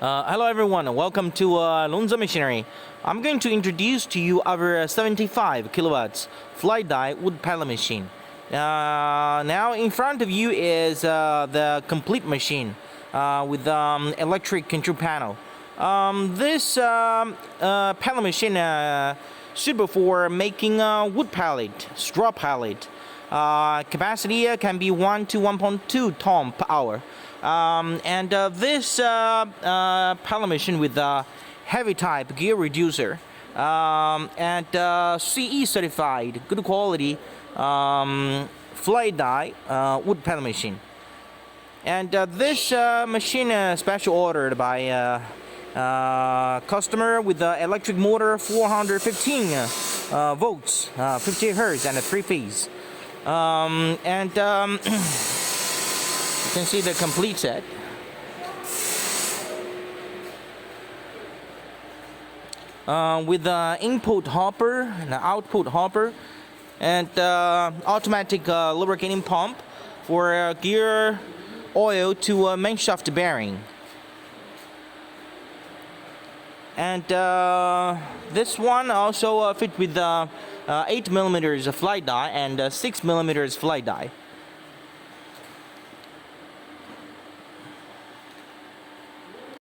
Hello everyone, welcome to Longzhe Machinery. I'm going to introduce to you our 75 kilowatts fly die wood pellet machine. Now in front of you is the complete machine with electric control panel. This pellet machine suitable for making wood pellet, straw pellet. Capacity can be 1 to 1.2 ton per hour. This pellet machine with a heavy type gear reducer and CE certified good quality fly die wood pellet machine. And this machine special ordered by customer with the electric motor 415 volts, 50 hertz and 3 phase. You can see the complete set. With the input hopper and the output hopper and automatic lubricating pump for gear oil to main shaft bearing. And this one also fit with 8 millimeters fly die and 6 millimeters fly die.